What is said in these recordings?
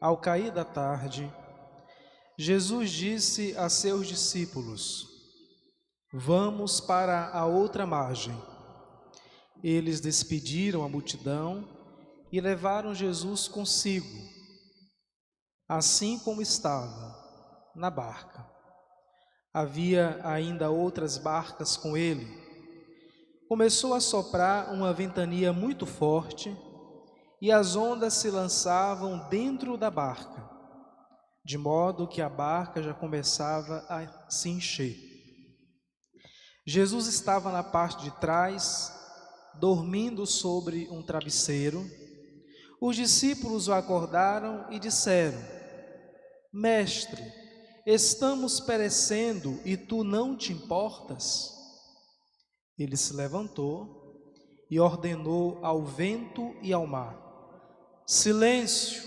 Ao cair da tarde, Jesus disse a seus discípulos: Vamos para a outra margem. Eles despediram a multidão e levaram Jesus consigo, assim como estava, na barca. Havia ainda outras barcas com ele. Começou a soprar uma ventania muito forte e as ondas se lançavam dentro da barca, de modo que a barca já começava a se encher. Jesus estava na parte de trás, dormindo sobre um travesseiro. Os discípulos o acordaram e disseram: Mestre, estamos perecendo e tu não te importas? Ele se levantou e ordenou ao vento e ao mar: Silêncio,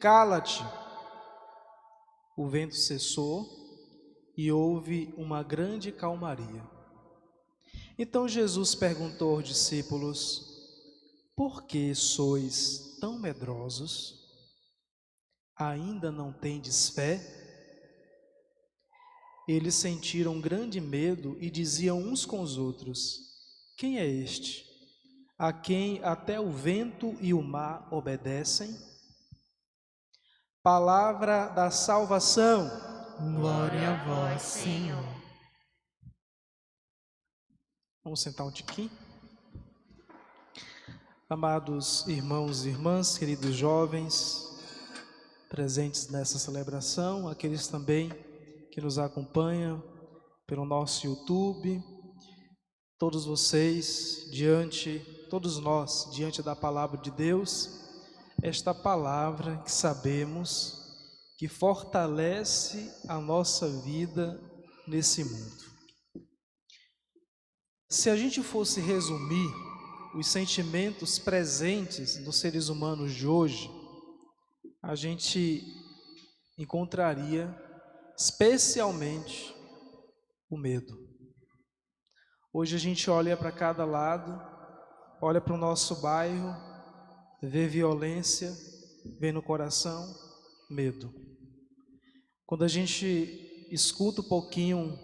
cala-te. O vento cessou e houve uma grande calmaria. Então Jesus perguntou aos discípulos: Por que sois tão medrosos? Ainda não tendes fé? Eles sentiram grande medo e diziam uns com os outros: Quem é este, a quem até o vento e o mar obedecem? Palavra da salvação. Glória a vós, Senhor. Vamos sentar um tiquinho. Amados irmãos e irmãs, queridos jovens presentes nessa celebração, aqueles também que nos acompanham pelo nosso YouTube, todos vocês, todos nós, diante da palavra de Deus, esta palavra que sabemos que fortalece a nossa vida nesse mundo. Se a gente fosse resumir os sentimentos presentes nos seres humanos de hoje, a gente encontraria especialmente o medo. Hoje a gente olha para cada lado, olha para o nosso bairro, vê violência, vê no coração medo. Quando a gente escuta um pouquinho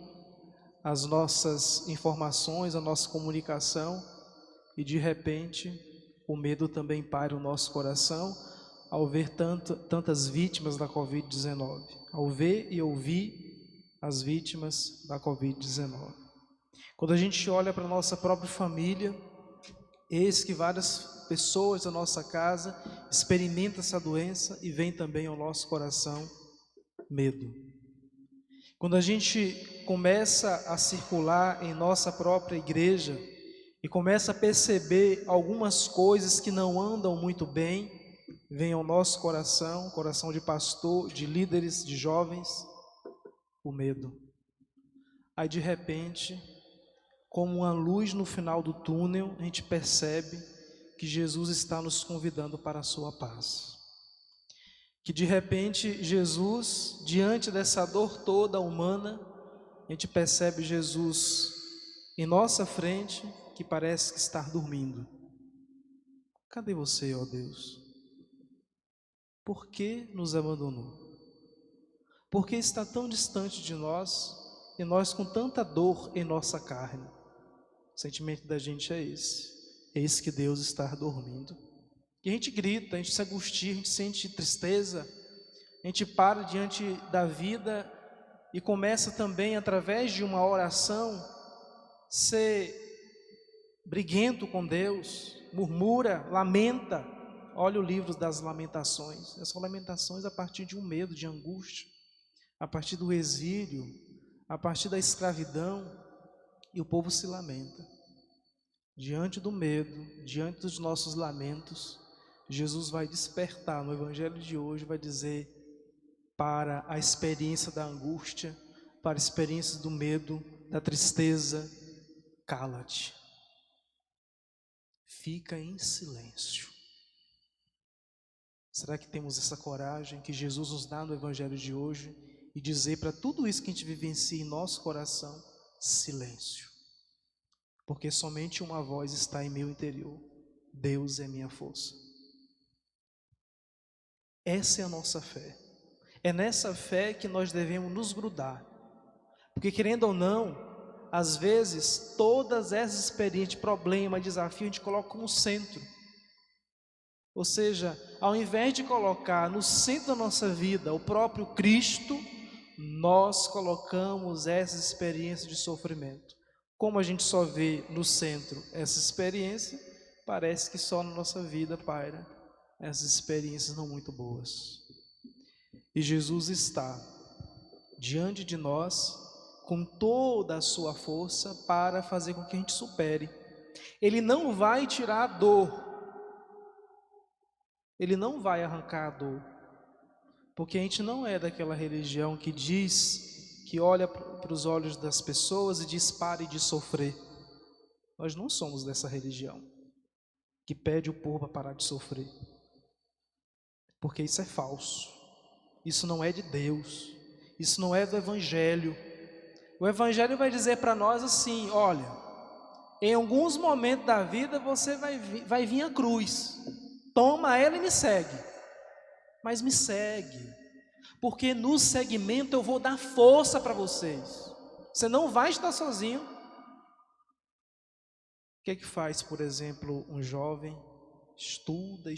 as nossas informações, a nossa comunicação, e de repente o medo também paira o nosso coração ao ver tantas vítimas da Covid-19, ao ver e ouvir as vítimas da Covid-19. Quando a gente olha para a nossa própria família, eis que várias pessoas da nossa casa experimentam essa doença e vem também ao nosso coração medo. Quando a gente começa a circular em nossa própria igreja e começa a perceber algumas coisas que não andam muito bem, vem ao nosso coração, coração de pastor, de líderes, de jovens, o medo. Aí de repente, como uma luz no final do túnel, a gente percebe que Jesus está nos convidando para a sua paz. Que de repente Jesus, diante dessa dor toda humana, a gente percebe Jesus em nossa frente, que parece que está dormindo. Cadê você, ó Deus? Por que nos abandonou? Por que está tão distante de nós e nós com tanta dor em nossa carne? O sentimento da gente é esse. Eis que Deus está dormindo. E a gente grita, a gente se angustia, a gente sente tristeza, a gente para diante da vida e começa também, através de uma oração, ser briguento com Deus, murmura, lamenta. Olha o livro das lamentações. São lamentações a partir de um medo, de angústia, a partir do exílio, a partir da escravidão, e o povo se lamenta. Diante do medo, diante dos nossos lamentos, Jesus vai despertar no Evangelho de hoje, vai dizer para a experiência da angústia, para a experiência do medo, da tristeza: cala-te, fica em silêncio. Será que temos essa coragem que Jesus nos dá no Evangelho de hoje e dizer para tudo isso que a gente vivencia em nosso coração: silêncio? Porque somente uma voz está em meu interior: Deus é minha força. Essa é a nossa fé. É nessa fé que nós devemos nos grudar. Porque, querendo ou não, às vezes, todas essas experiências, problema, desafio, a gente coloca como centro. Ou seja, ao invés de colocar no centro da nossa vida o próprio Cristo, nós colocamos essa experiência de sofrimento. Como a gente só vê no centro essa experiência, parece que só na nossa vida paira essas experiências não muito boas. E Jesus está diante de nós com toda a sua força para fazer com que a gente supere. Ele não vai tirar a dor, Ele não vai arrancar a dor, porque a gente não é daquela religião que diz, que olha para os olhos das pessoas e diz pare de sofrer. Nós não somos dessa religião que pede o povo para parar de sofrer, porque isso é falso, isso não é de Deus, isso não é do Evangelho. O Evangelho vai dizer para nós assim: olha, em alguns momentos da vida você vai vir a cruz, toma ela e me segue, mas me segue, porque no segmento eu vou dar força para vocês, você não vai estar sozinho. O que é que faz, por exemplo, um jovem? Estuda,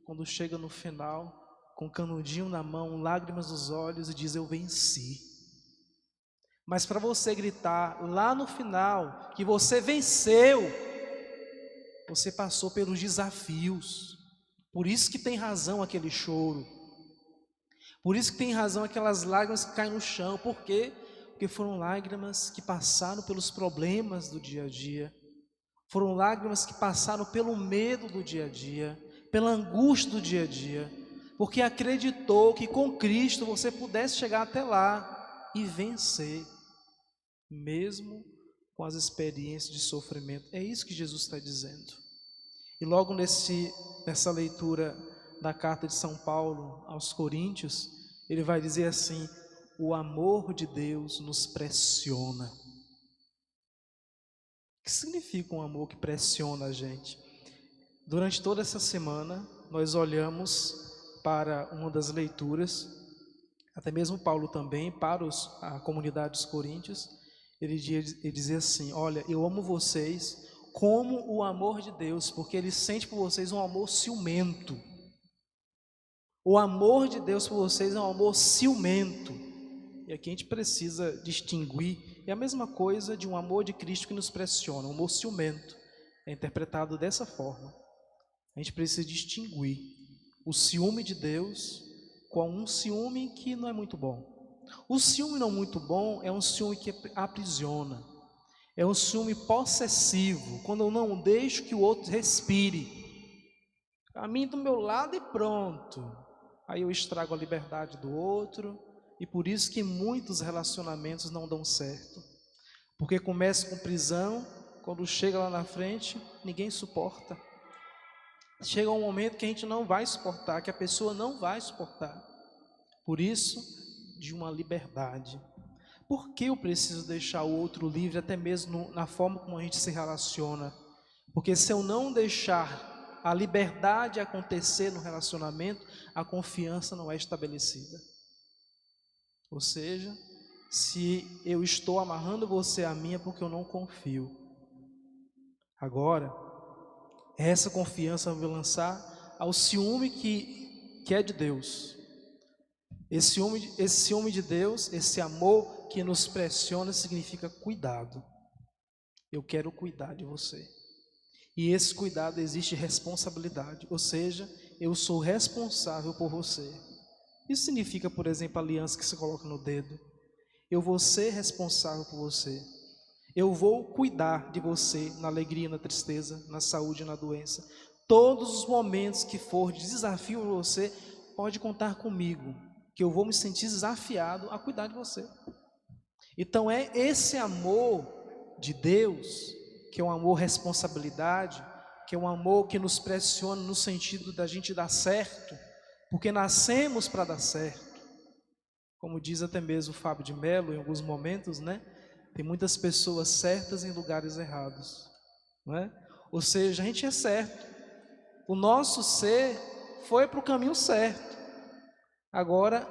quando chega no final, com um canudinho na mão, lágrimas nos olhos e diz: eu venci. Mas para você gritar lá no final que você venceu, você passou pelos desafios. Por isso que tem razão aquele choro, por isso que tem razão aquelas lágrimas que caem no chão. Por quê? Porque foram lágrimas que passaram pelos problemas do dia a dia, foram lágrimas que passaram pelo medo do dia a dia, pela angústia do dia a dia, porque acreditou que com Cristo você pudesse chegar até lá e vencer, mesmo com as experiências de sofrimento. É isso que Jesus está dizendo. E logo nessa leitura da carta de São Paulo aos Coríntios, ele vai dizer assim: o amor de Deus nos pressiona. O que significa um amor que pressiona a gente? Durante toda essa semana, nós olhamos para uma das leituras, até mesmo Paulo também, para a comunidade dos Coríntios. Ele dizia assim: olha, eu amo vocês como o amor de Deus, porque Ele sente por vocês um amor ciumento. O amor de Deus por vocês é um amor ciumento. E aqui a gente precisa distinguir. É a mesma coisa de um amor de Cristo que nos pressiona. Um amor ciumento é interpretado dessa forma. A gente precisa distinguir o ciúme de Deus com um ciúme que não é muito bom. O ciúme não muito bom é um ciúme que aprisiona, é um ciúme possessivo, quando eu não deixo que o outro respire, caminhe do meu lado e pronto, aí eu estrago a liberdade do outro. E por isso que muitos relacionamentos não dão certo, porque começa com prisão, quando chega lá na frente, ninguém suporta. Chega um momento que a gente não vai suportar, que a pessoa não vai suportar. Por isso, de uma liberdade. Por que eu preciso deixar o outro livre, até mesmo na forma como a gente se relaciona? Porque se eu não deixar a liberdade acontecer no relacionamento, a confiança não é estabelecida. Ou seja, se eu estou amarrando você a mim, é porque eu não confio. Agora, essa confiança vai lançar ao ciúme que é de Deus. Esse ciúme de Deus, esse amor que nos pressiona, significa cuidado. Eu quero cuidar de você. E esse cuidado existe responsabilidade, ou seja, eu sou responsável por você. Isso significa, por exemplo, a aliança que você coloca no dedo. Eu vou ser responsável por você. Eu vou cuidar de você na alegria, na tristeza, na saúde e na doença. Todos os momentos que for de desafio para você, pode contar comigo, que eu vou me sentir desafiado a cuidar de você. Então é esse amor de Deus, que é um amor responsabilidade, que é um amor que nos pressiona no sentido da gente dar certo, porque nascemos para dar certo. Como diz até mesmo o Fábio de Mello em alguns momentos, né? Tem muitas pessoas certas em lugares errados, não é? Ou seja, a gente é certo. O nosso ser foi para o caminho certo. Agora,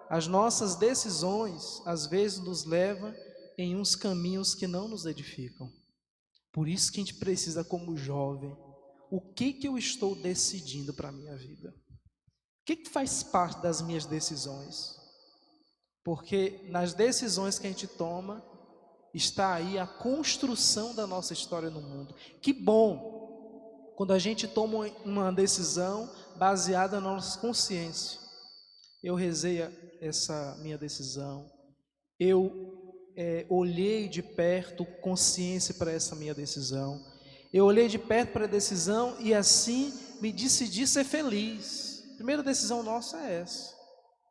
as nossas decisões, às vezes, nos levam em uns caminhos que não nos edificam. Por isso que a gente precisa, como jovem, o que eu estou decidindo para a minha vida? O que faz parte das minhas decisões? Porque nas decisões que a gente toma, está aí a construção da nossa história no mundo. Que bom quando a gente toma uma decisão baseada na nossa consciência. Eu rezei essa minha decisão, eu olhei de perto consciência para essa minha decisão, eu olhei de perto para a decisão e assim me decidi ser feliz. A primeira decisão nossa é essa,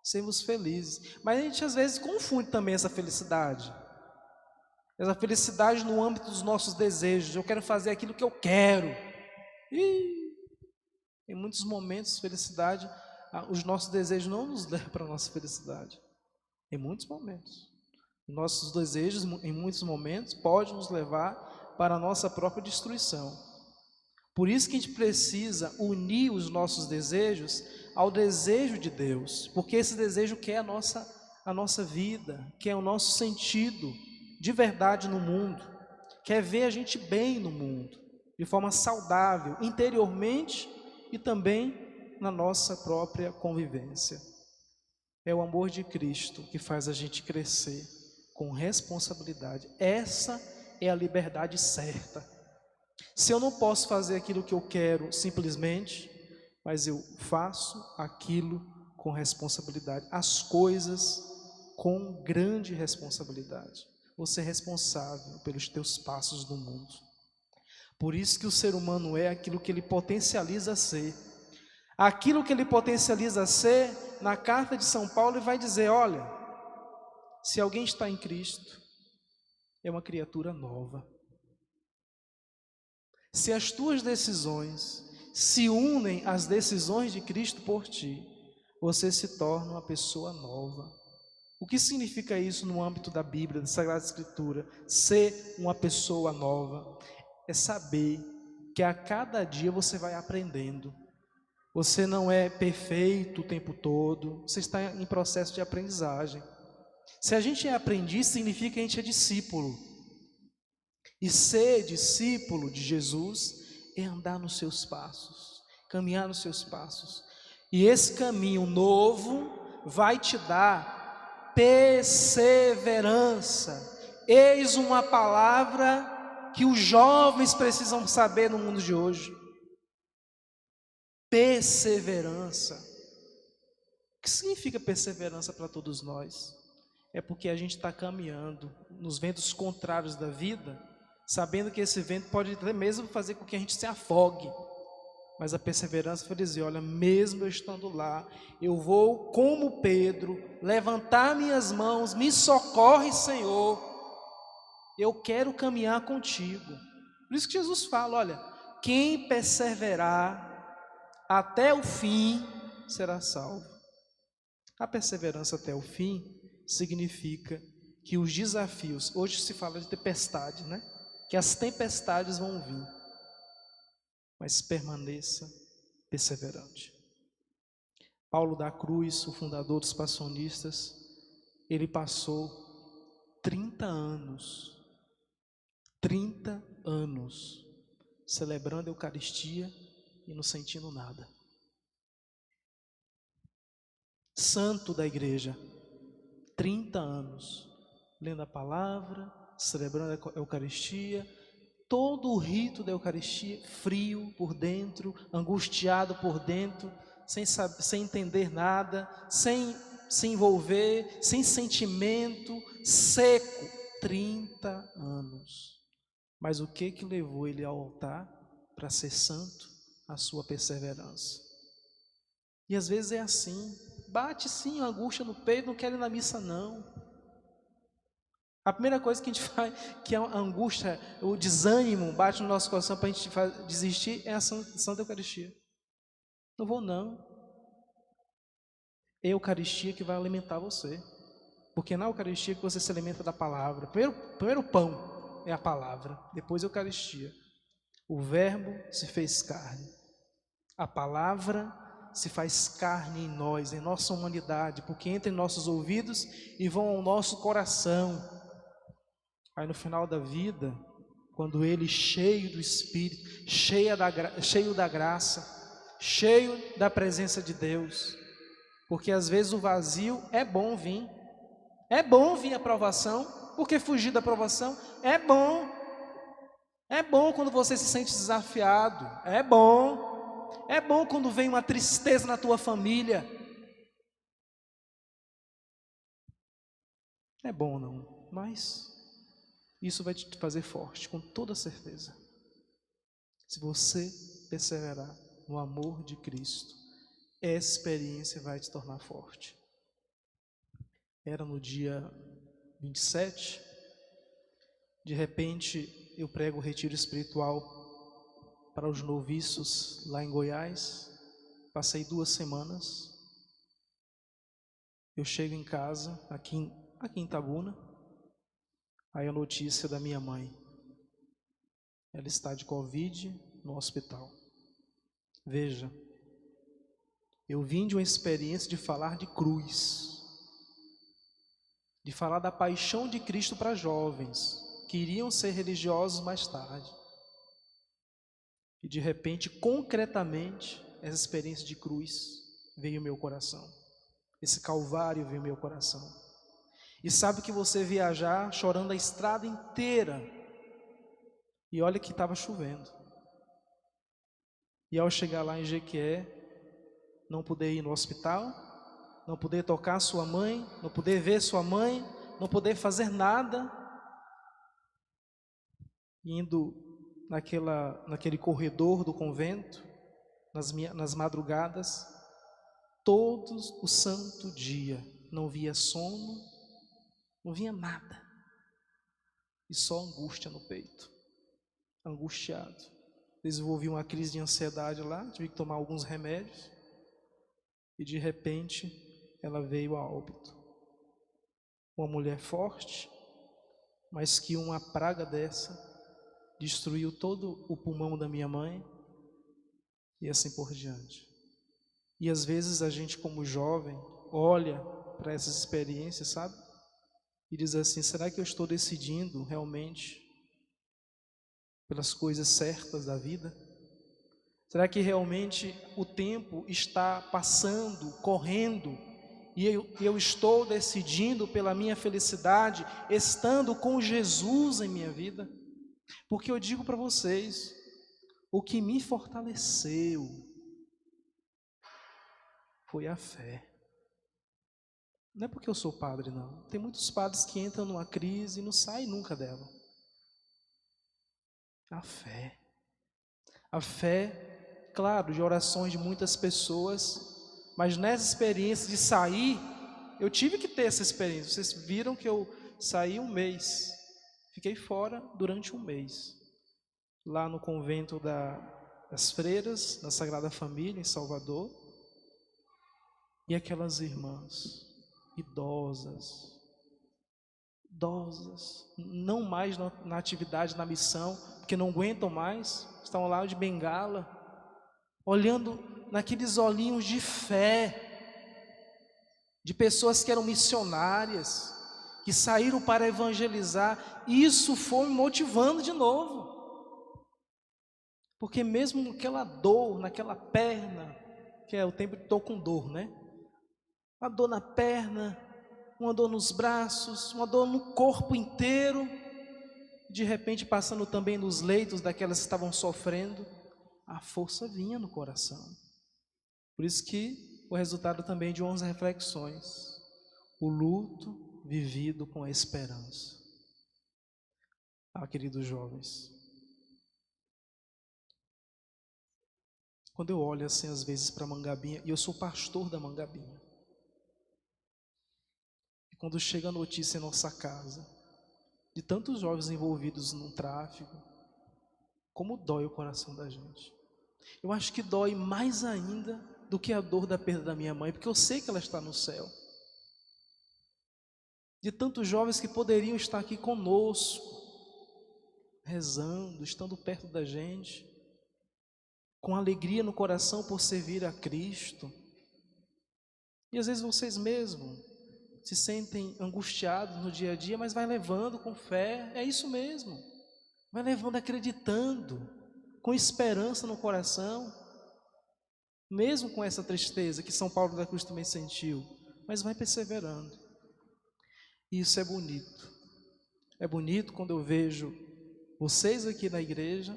sermos felizes. Mas a gente às vezes confunde também essa felicidade no âmbito dos nossos desejos. Eu quero fazer aquilo que eu quero. E em muitos momentos, felicidade, os nossos desejos não nos levam para a nossa felicidade. Em muitos momentos. Nossos desejos, em muitos momentos, podem nos levar para a nossa própria destruição. Por isso que a gente precisa unir os nossos desejos ao desejo de Deus. Porque esse desejo quer a nossa vida, quer o nosso sentido de verdade no mundo, quer ver a gente bem no mundo, de forma saudável, interiormente e também na nossa própria convivência. É o amor de Cristo que faz a gente crescer com responsabilidade. Essa é a liberdade certa. Se eu não posso fazer aquilo que eu quero simplesmente, mas eu faço aquilo com responsabilidade, as coisas com grande responsabilidade. Você é responsável pelos teus passos no mundo. Por isso que o ser humano é aquilo que ele potencializa ser. Aquilo que ele potencializa ser, na carta de São Paulo, ele vai dizer: olha, se alguém está em Cristo, é uma criatura nova. Se as tuas decisões se unem às decisões de Cristo por ti, você se torna uma pessoa nova. O que significa isso no âmbito da Bíblia, da Sagrada Escritura? Ser uma pessoa nova é saber que a cada dia você vai aprendendo. Você não é perfeito o tempo todo, você está em processo de aprendizagem. Se a gente é aprendiz, significa que a gente é discípulo. E ser discípulo de Jesus é andar nos seus passos, caminhar nos seus passos. E esse caminho novo vai te dar perseverança. Eis uma palavra que os jovens precisam saber no mundo de hoje. Perseverança. O que significa perseverança para todos nós? É porque a gente está caminhando nos ventos contrários da vida, sabendo que esse vento pode até mesmo fazer com que a gente se afogue. Mas a perseverança foi dizer: olha, mesmo eu estando lá, eu vou, como Pedro, levantar minhas mãos, me socorre, Senhor, eu quero caminhar contigo. Por isso que Jesus fala: olha, quem perseverar até o fim será salvo. A perseverança até o fim significa que os desafios, hoje se fala de tempestade, né? Que as tempestades vão vir, mas permaneça perseverante. Paulo da Cruz, o fundador dos passionistas, ele passou 30 anos celebrando a Eucaristia e não sentindo nada. Santo da igreja, 30 anos, lendo a palavra, celebrando a Eucaristia, todo o rito da Eucaristia, frio por dentro, angustiado por dentro, sem entender nada, sem se envolver, sem sentimento, seco, 30 anos. Mas o que levou ele ao altar para ser santo? A sua perseverança. E às vezes é assim, bate sim a angústia no peito, não quero ir na missa não. A primeira coisa que a gente faz, que a angústia, o desânimo bate no nosso coração para a gente desistir, é a Santa Eucaristia. Não vou não. É a Eucaristia que vai alimentar você. Porque na Eucaristia que você se alimenta da palavra. Primeiro pão é a palavra, depois a Eucaristia. O Verbo se fez carne. A palavra se faz carne em nós, em nossa humanidade, porque entra em nossos ouvidos e vão ao nosso coração. Aí no final da vida, quando ele, cheio do Espírito, cheio da graça, cheio da presença de Deus, porque às vezes o vazio é bom vir a provação, porque fugir da provação é bom quando você se sente desafiado, é bom quando vem uma tristeza na tua família, é bom não, mas isso vai te fazer forte, com toda certeza. Se você perseverar no amor de Cristo, essa experiência vai te tornar forte. Era no dia 27, de repente eu prego o retiro espiritual para os noviços lá em Goiás. Passei 2 semanas. Eu chego em casa, aqui em Itabuna, aí a notícia da minha mãe: ela está de Covid no hospital. Veja, eu vim de uma experiência de falar de cruz, de falar da paixão de Cristo para jovens que iriam ser religiosos mais tarde. E de repente, concretamente, essa experiência de cruz veio ao meu coração. Esse calvário veio ao meu coração. E sabe que você viajar chorando a estrada inteira, e olha que estava chovendo. E ao chegar lá em Jequié, não poder ir no hospital, não poder tocar sua mãe, não poder ver sua mãe, não poder fazer nada, indo naquele corredor do convento, nas madrugadas, todos o santo dia, não via sono, não via nada, e só angústia no peito, angustiado. Desenvolvi uma crise de ansiedade lá, tive que tomar alguns remédios, e de repente ela veio a óbito. Uma mulher forte, mas que uma praga dessa destruiu todo o pulmão da minha mãe, e assim por diante. E às vezes a gente, como jovem, olha para essas experiências, sabe? E diz assim: será que eu estou decidindo realmente pelas coisas certas da vida? Será que realmente o tempo está passando, correndo, e eu estou decidindo pela minha felicidade, estando com Jesus em minha vida? Porque eu digo para vocês, o que me fortaleceu foi a fé. Não é porque eu sou padre, não. Tem muitos padres que entram numa crise e não saem nunca dela. A fé. A fé, claro, de orações de muitas pessoas, mas nessa experiência de sair, eu tive que ter essa experiência. Vocês viram que eu saí 1 mês, fiquei fora durante 1 mês, lá no convento das Freiras, da Sagrada Família, em Salvador, e aquelas irmãs idosas, não mais na atividade, na missão, porque não aguentam mais, estão lá de bengala, olhando naqueles olhinhos de fé, de pessoas que eram missionárias, que saíram para evangelizar. Isso foi me motivando de novo, porque mesmo naquela dor, naquela perna, que é o tempo que estou com dor, né? Uma dor na perna, uma dor nos braços, uma dor no corpo inteiro, de repente passando também nos leitos daquelas que estavam sofrendo, a força vinha no coração. Por isso que o resultado também de 11 reflexões, o luto vivido com a esperança. Queridos jovens, quando eu olho assim às vezes para Mangabinha, e eu sou pastor da Mangabinha, e quando chega a notícia em nossa casa, de tantos jovens envolvidos no tráfico, como dói o coração da gente. Eu acho que dói mais ainda do que a dor da perda da minha mãe, porque eu sei que ela está no céu. De tantos jovens que poderiam estar aqui conosco, rezando, estando perto da gente, com alegria no coração por servir a Cristo. E às vezes vocês mesmos se sentem angustiados no dia a dia, mas vai levando com fé, é isso mesmo. Vai levando acreditando, com esperança no coração, mesmo com essa tristeza que São Paulo da Cruz também sentiu, mas vai perseverando. E isso é bonito. É bonito quando eu vejo vocês aqui na igreja,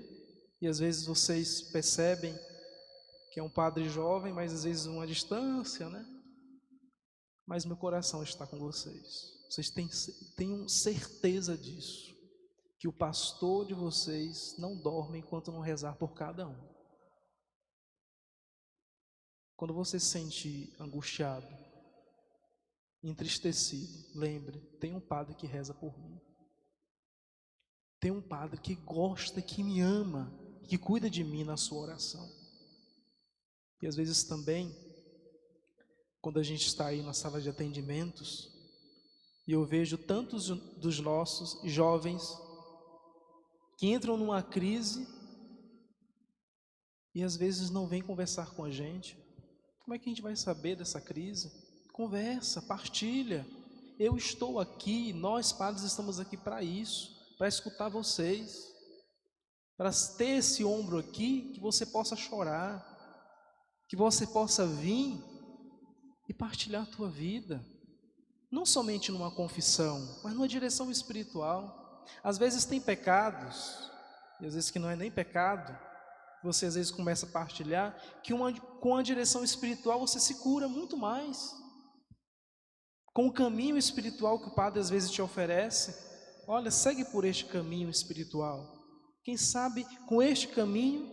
e às vezes vocês percebem que é um padre jovem, mas às vezes uma distância, né? Mas meu coração está com vocês. Vocês tenham certeza disso, que o pastor de vocês não dorme enquanto não rezar por cada um. Quando você se sentir angustiado, entristecido, lembre, tem um padre que reza por mim. Tem um padre que gosta, que me ama, que cuida de mim na sua oração. E às vezes também, quando a gente está aí na sala de atendimentos, e eu vejo tantos dos nossos jovens que entram numa crise e às vezes não vêm conversar com a gente. Como é que a gente vai saber dessa crise? Conversa, partilha. Eu estou aqui, nós padres estamos aqui para isso, para escutar vocês, para ter esse ombro aqui, que você possa chorar, que você possa vir e partilhar a tua vida, não somente numa confissão, mas numa direção espiritual. Às vezes tem pecados, e às vezes que não é nem pecado, você às vezes começa a partilhar, que com a direção espiritual você se cura muito mais, com o caminho espiritual que o Padre às vezes te oferece. Olha, segue por este caminho espiritual, quem sabe com este caminho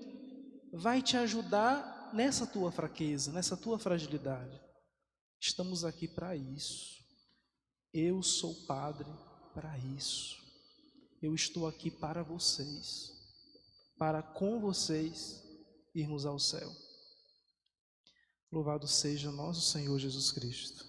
vai te ajudar nessa tua fraqueza, nessa tua fragilidade. Estamos aqui para isso. Eu sou padre para isso. Eu estou aqui para vocês, para com vocês irmos ao céu. Louvado seja nosso Senhor Jesus Cristo.